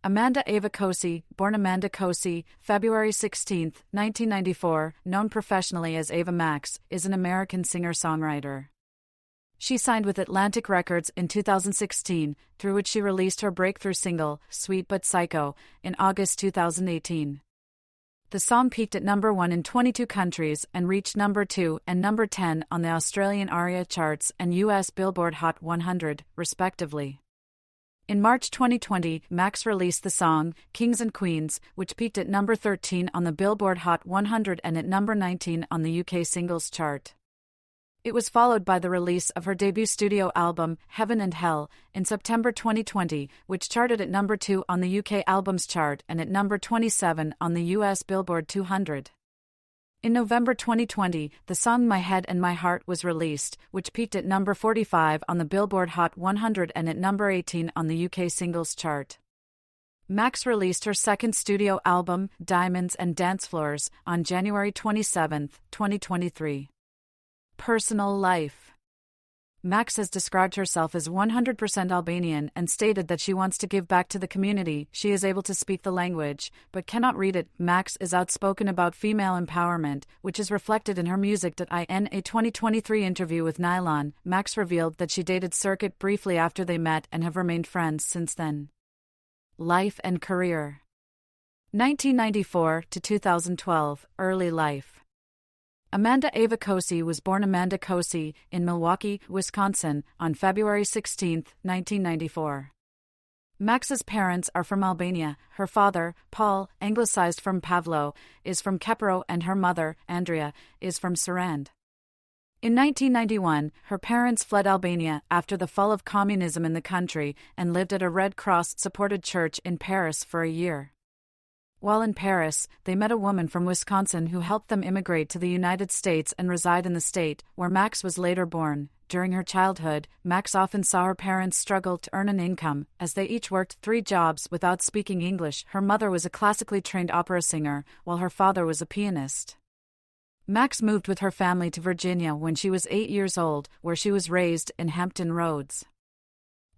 Amanda Ava Koci, born Amanda Koçi, February 16, 1994, known professionally as Ava Max, is an American singer-songwriter. She signed with Atlantic Records in 2016, through which she released her breakthrough single, Sweet But Psycho, in August 2018. The song peaked at number 1 in 22 countries and reached number 2 and number 10 on the Australian ARIA charts and US Billboard Hot 100, respectively. In March 2020, Max released the song, Kings and Queens, which peaked at number 13 on the Billboard Hot 100 and at number 19 on the UK Singles Chart. It was followed by the release of her debut studio album, Heaven and Hell, in September 2020, which charted at number 2 on the UK Albums Chart and at number 27 on the US Billboard 200. In November 2020, the song My Head and My Heart was released, which peaked at number 45 on the Billboard Hot 100 and at number 18 on the UK Singles Chart. Max released her second studio album, Diamonds and Dance Floors, on January 27, 2023. Personal life. Max has described herself as 100% Albanian and stated that she wants to give back to the community. She is able to speak the language, but cannot read it. Max is outspoken about female empowerment, which is reflected in her music. In a 2023 interview with Nylon, Max revealed that she dated Circuit briefly after they met and have remained friends since then. Life and career. 1994 to 2012, early life. Amanda Ava Koci was born Amanda Koçi in Milwaukee, Wisconsin, on February 16, 1994. Max's parents are from Albania. Her father, Paul, anglicized from Pavlo, is from Kepero, and her mother, Andrea, is from Sarand. In 1991, her parents fled Albania after the fall of communism in the country and lived at a Red Cross-supported church in Paris for a year. While in Paris, they met a woman from Wisconsin who helped them immigrate to the United States and reside in the state, where Max was later born. During her childhood, Max often saw her parents struggle to earn an income, as they each worked 3 jobs without speaking English. Her mother was a classically trained opera singer, while her father was a pianist. Max moved with her family to Virginia when she was 8 years old, where she was raised in Hampton Roads.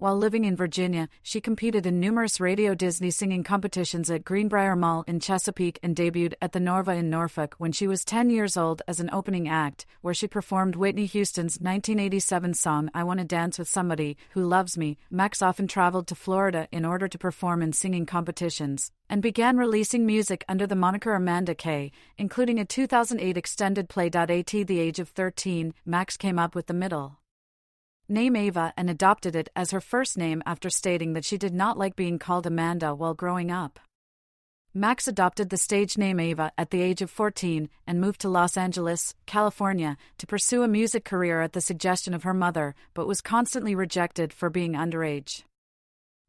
While living in Virginia, she competed in numerous Radio Disney singing competitions at Greenbrier Mall in Chesapeake and debuted at the Norva in Norfolk when she was 10 years old as an opening act, where she performed Whitney Houston's 1987 song I Wanna Dance with Somebody Who Loves Me. Max often traveled to Florida in order to perform in singing competitions, and began releasing music under the moniker Amanda K, including a 2008 extended play. At the age of 13, Max came up with the middle name Ava and adopted it as her first name after stating that she did not like being called Amanda while growing up. Max adopted the stage name Ava at the age of 14 and moved to Los Angeles, California, to pursue a music career at the suggestion of her mother, but was constantly rejected for being underage.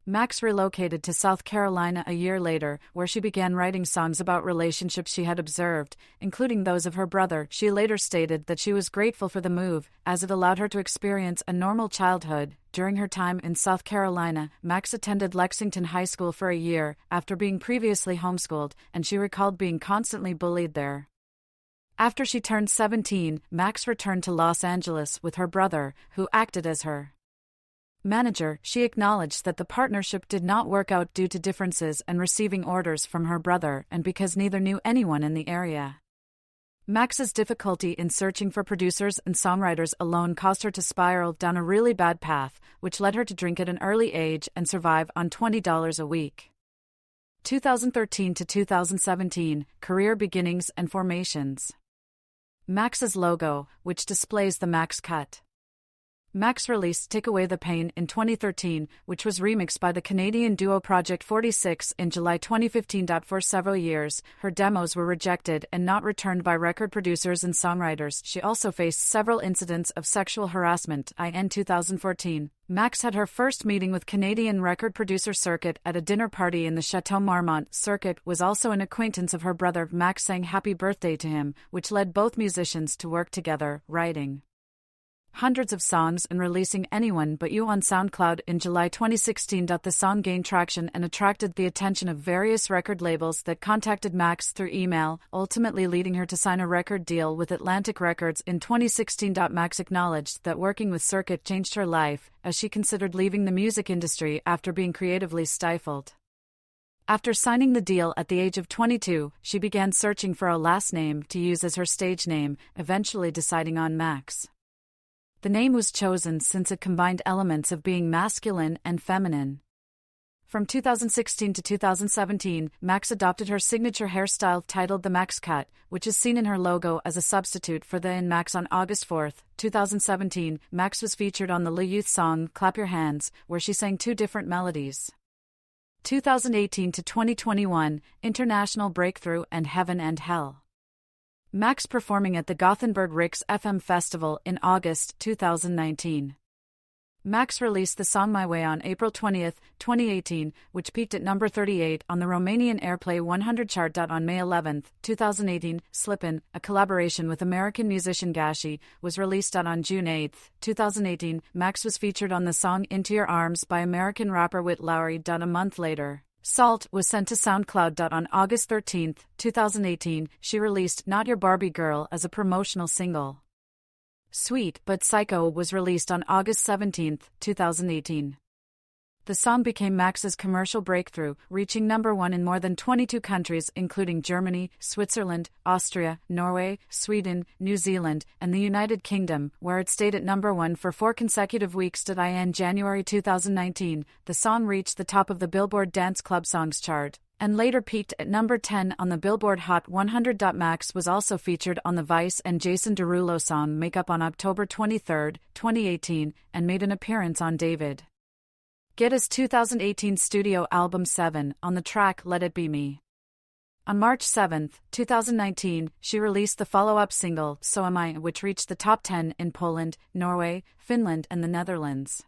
Max relocated to South Carolina a year later, where she began writing songs about relationships she had observed, including those of her brother. She later stated that she was grateful for the move, as it allowed her to experience a normal childhood. During her time in South Carolina, Max attended Lexington High School for a year, after being previously homeschooled, and she recalled being constantly bullied there. After she turned 17, Max returned to Los Angeles with her brother, who acted as her manager. She acknowledged that the partnership did not work out due to differences and receiving orders from her brother and because neither knew anyone in the area. Max's difficulty in searching for producers and songwriters alone caused her to spiral down a really bad path, which led her to drink at an early age and survive on $20 a week. 2013 to 2017, Career Beginnings and Formations. Max's logo, which displays the Max cut. Max released Take Away the Pain in 2013, which was remixed by the Canadian duo Project 46 in July 2015. For several years, her demos were rejected and not returned by record producers and songwriters. She also faced several incidents of sexual harassment. In 2014, Max had her first meeting with Canadian record producer Circuit at a dinner party in the Chateau Marmont. Circuit was also an acquaintance of her brother. Max sang Happy Birthday to him, which led both musicians to work together, writing hundreds of songs and releasing Anyone But You on SoundCloud in July 2016. The song gained traction and attracted the attention of various record labels that contacted Max through email, ultimately leading her to sign a record deal with Atlantic Records in 2016. Max acknowledged that working with Circuit changed her life, as she considered leaving the music industry after being creatively stifled. After signing the deal at the age of 22, she began searching for a last name to use as her stage name, eventually deciding on Max. The name was chosen since it combined elements of being masculine and feminine. From 2016 to 2017, Max adopted her signature hairstyle titled the Max Cut, which is seen in her logo as a substitute for the in Max. On August 4, 2017, Max was featured on the Le Youth song Clap Your Hands, where she sang two different melodies. 2018 to 2021, International Breakthrough and Heaven and Hell. Max performing at the Gothenburg Riks FM Festival in August 2019. Max released the song My Way on April 20, 2018, which peaked at number 38 on the Romanian Airplay 100 chart. On May 11, 2018, Slippin', a collaboration with American musician Gashi, was released on June 8, 2018. Max was featured on the song Into Your Arms by American rapper Whit Lowry. A month later, Salt was sent to SoundCloud. On August 13, 2018, she released Not Your Barbie Girl as a promotional single. Sweet But Psycho was released on August 17, 2018. The song became Max's commercial breakthrough, reaching number 1 in more than 22 countries including Germany, Switzerland, Austria, Norway, Sweden, New Zealand, and the United Kingdom, where it stayed at number 1 for 4 consecutive weeks. In January 2019, the song reached the top of the Billboard Dance Club Songs chart, and later peaked at number 10 on the Billboard Hot 100. Max was also featured on the Vice and Jason Derulo song Make Up on October 23, 2018, and made an appearance on David Guetta's 2018 studio album 7 on the track Let It Be Me. On March 7, 2019, she released the follow-up single So Am I, which reached the top 10 in Poland, Norway, Finland, and the Netherlands.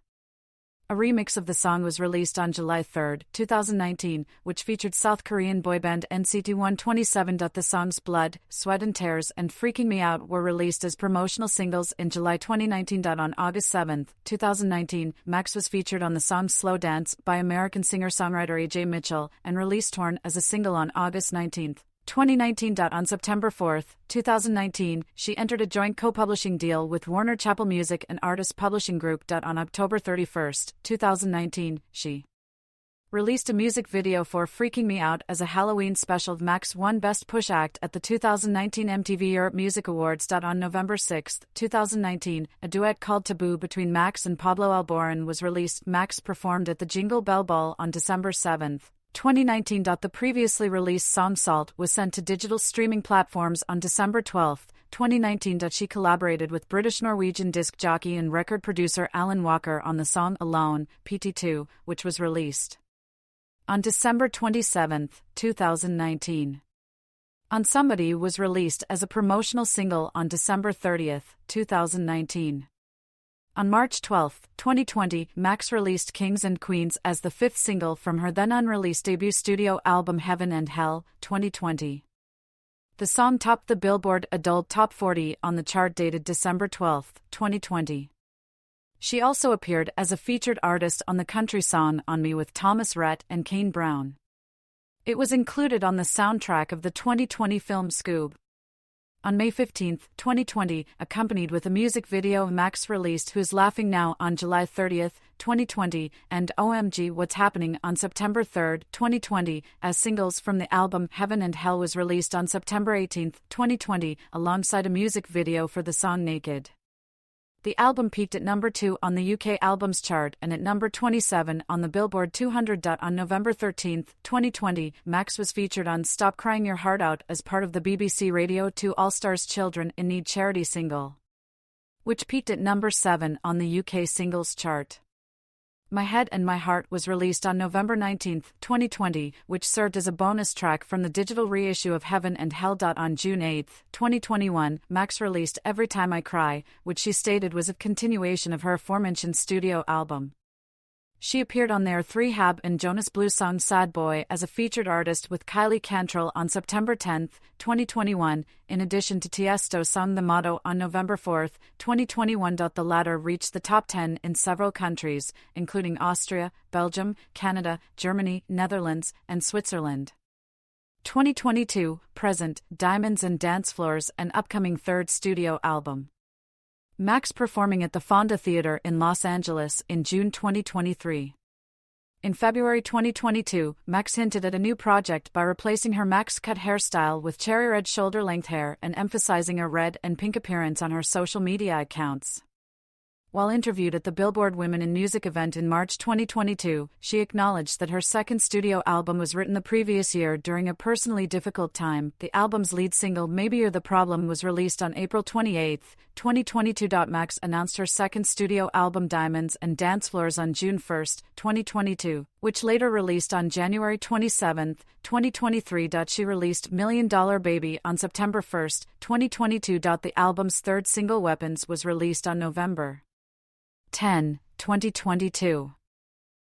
A remix of the song was released on July 3, 2019, which featured South Korean boyband NCT 127. The songs Blood, Sweat and Tears and Freaking Me Out were released as promotional singles in July 2019. On August 7, 2019, Max was featured on the song Slow Dance by American singer-songwriter A.J. Mitchell and released Torn as a single on August 19, 2019. On September 4, 2019, she entered a joint co-publishing deal with Warner Chappell Music and Artist Publishing Group. On October 31, 2019, she released a music video for Freaking Me Out as a Halloween special. Max won Best Push Act at the 2019 MTV Europe Music Awards. On November 6, 2019, a duet called Taboo between Max and Pablo Alborán was released. Max performed at the Jingle Bell Ball on December 7, 2019. The previously released song Salt was sent to digital streaming platforms on December 12, 2019. She collaborated with British-Norwegian disc jockey and record producer Alan Walker on the song Alone, PT2, which was released on December 27, 2019. On Somebody was released as a promotional single on December 30, 2019. On March 12, 2020, Max released Kings and Queens as the 5th single from her then unreleased debut studio album Heaven and Hell, 2020. The song topped the Billboard Adult Top 40 on the chart dated December 12, 2020. She also appeared as a featured artist on the country song On Me with Thomas Rhett and Kane Brown. It was included on the soundtrack of the 2020 film Scoob. On May 15, 2020, accompanied with a music video Max released Who's Laughing Now on July 30, 2020, and OMG What's Happening on September 3, 2020, as singles from the album Heaven and Hell was released on September 18, 2020, alongside a music video for the song Naked. The album peaked at number 2 on the UK Albums Chart and at number 27 on the Billboard 200. On November 13, 2020, Max was featured on Stop Crying Your Heart Out as part of the BBC Radio 2 All-Stars Children in Need charity single, which peaked at number 7 on the UK Singles Chart. My Head and My Heart was released on November 19, 2020, which served as a bonus track from the digital reissue of Heaven and Hell. On June 8, 2021, Max released Every Time I Cry, which she stated was a continuation of her aforementioned studio album. She appeared on their 3 and Jonas Blue song Sad Boy as a featured artist with Kylie Cantrell on September 10, 2021, in addition to Tiesto's song The Motto on November 4, 2021. The latter reached the top 10 in several countries, including Austria, Belgium, Canada, Germany, Netherlands, and Switzerland. 2022, Present, Diamonds and Dance Floors, an upcoming 3rd studio album. Max performing at the Fonda Theater in Los Angeles in June 2023. In February 2022, Max hinted at a new project by replacing her Max-cut hairstyle with cherry-red shoulder-length hair and emphasizing a red and pink appearance on her social media accounts. While interviewed at the Billboard Women in Music event in March 2022, she acknowledged that her second studio album was written the previous year during a personally difficult time. The album's lead single, Maybe You're the Problem, was released on April 28, 2022. Max announced her second studio album, Diamonds and Dance Floors, on June 1, 2022, which later released on January 27, 2023. She released Million Dollar Baby on September 1, 2022. The album's third single, Weapons, was released on November 10, 2022.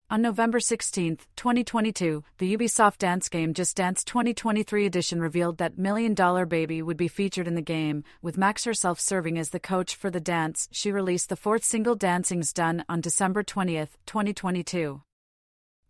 On November 16, 2022, the Ubisoft dance game Just Dance 2023 edition revealed that Million Dollar Baby would be featured in the game, with Max herself serving as the coach for the dance. She released the fourth single, Dancing's Done, on December 20, 2022.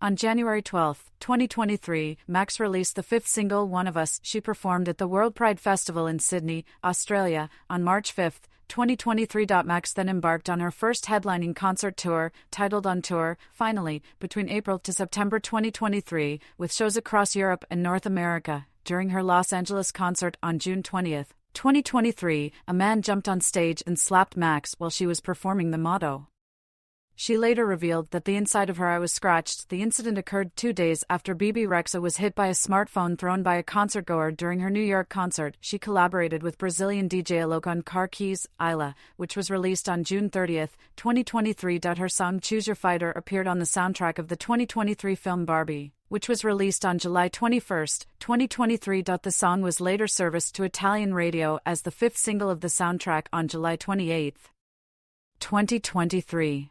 On January 12, 2023, Max released the fifth single, One of Us. She performed at the World Pride Festival in Sydney, Australia, on March 5, 2023. Max then embarked on her first headlining concert tour, titled On Tour, finally, between April to September 2023, with shows across Europe and North America. During her Los Angeles concert on June 20, 2023, a man jumped on stage and slapped Max while she was performing the motto. She later revealed that the inside of her eye was scratched. The incident occurred 2 days after Bebe Rexha was hit by a smartphone thrown by a concertgoer during her New York concert. She collaborated with Brazilian DJ Alok on Car Keys, Isla, which was released on June 30, 2023. Her song Choose Your Fighter appeared on the soundtrack of the 2023 film Barbie, which was released on July 21, 2023. The song was later serviced to Italian radio as the fifth single of the soundtrack on July 28, 2023.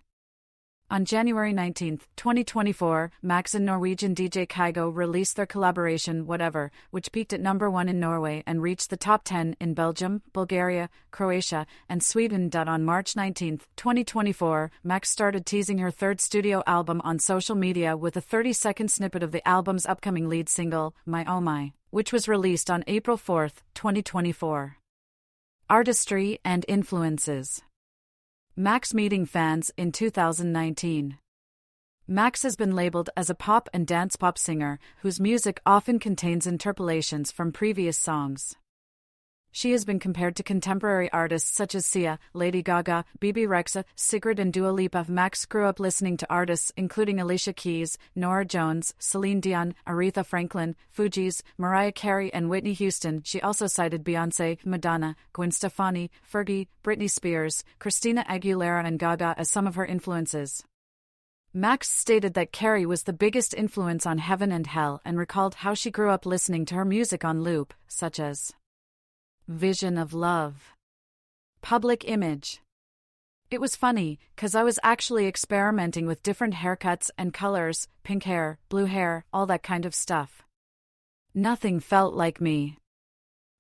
On January 19, 2024, Max and Norwegian DJ Kygo released their collaboration Whatever, which peaked at number 1 in Norway and reached the top 10 in Belgium, Bulgaria, Croatia, and Sweden. On March 19, 2024, Max started teasing her third studio album on social media with a 30-second snippet of the album's upcoming lead single, My Oh My, which was released on April 4, 2024. Artistry and influences. Max meeting fans in 2019. Max has been labeled as a pop and dance pop singer whose music often contains interpolations from previous songs. She has been compared to contemporary artists such as Sia, Lady Gaga, Bebe Rexha, Sigrid and Dua Lipa. Max grew up listening to artists including Alicia Keys, Norah Jones, Celine Dion, Aretha Franklin, Fugees, Mariah Carey and Whitney Houston. She also cited Beyoncé, Madonna, Gwen Stefani, Fergie, Britney Spears, Christina Aguilera and Gaga as some of her influences. Max stated that Carey was the biggest influence on Heaven and Hell and recalled how she grew up listening to her music on loop, such as Vision of Love, Public Image. It was funny, 'cause I was actually experimenting with different haircuts and colors, pink hair, blue hair, all that kind of stuff. Nothing felt like me.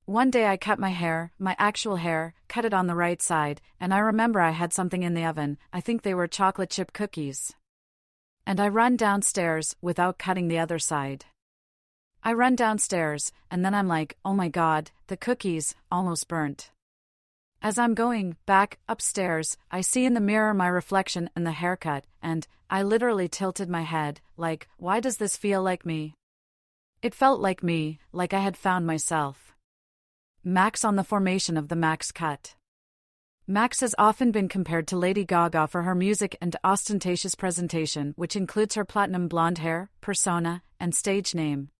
One day I cut my hair, my actual hair, cut it on the right side, and I remember I had something in the oven. I think they were chocolate chip cookies. And I run downstairs without cutting the other side. I run downstairs, and then I'm like, oh my god, the cookies, almost burnt. As I'm going back upstairs, I see in the mirror my reflection and the haircut, and I literally tilted my head, like, why does this feel like me? It felt like me, like I had found myself. Max on the formation of the Max cut. Max has often been compared to Lady Gaga for her music and ostentatious presentation, which includes her platinum blonde hair, persona, and stage name.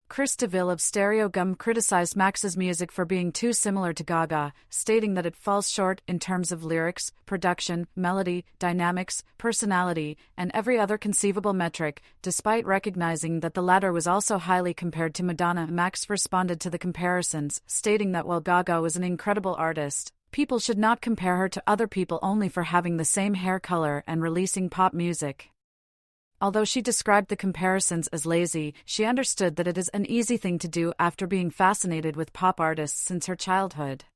Chris DeVille of Stereo Gum criticized Max's music for being too similar to Gaga, stating that it falls short in terms of lyrics, production, melody, dynamics, personality, and every other conceivable metric. Despite recognizing that the latter was also highly compared to Madonna, Max responded to the comparisons, stating that while Gaga was an incredible artist, people should not compare her to other people only for having the same hair color and releasing pop music. Although she described the comparisons as lazy, she understood that it is an easy thing to do after being fascinated with pop artists since her childhood.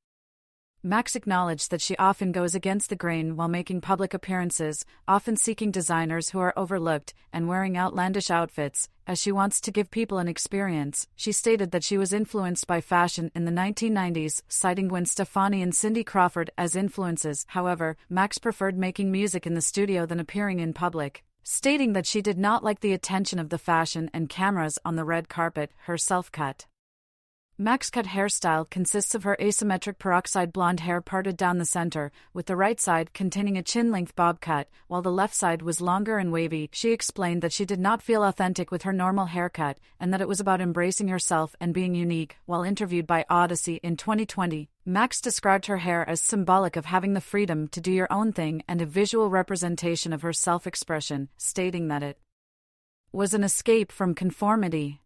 Max acknowledged that she often goes against the grain while making public appearances, often seeking designers who are overlooked and wearing outlandish outfits, as she wants to give people an experience. She stated that she was influenced by fashion in the 1990s, citing Gwen Stefani and Cindy Crawford as influences. However, Max preferred making music in the studio than appearing in public, stating that she did not like the attention of the fashion and cameras on the red carpet, her self-cut. Max cut hairstyle consists of her asymmetric peroxide blonde hair parted down the center, with the right side containing a chin-length bob cut, while the left side was longer and wavy. She explained that she did not feel authentic with her normal haircut, and that it was about embracing herself and being unique. While interviewed by Odyssey in 2020, Max described her hair as symbolic of having the freedom to do your own thing and a visual representation of her self-expression, stating that it was an escape from conformity.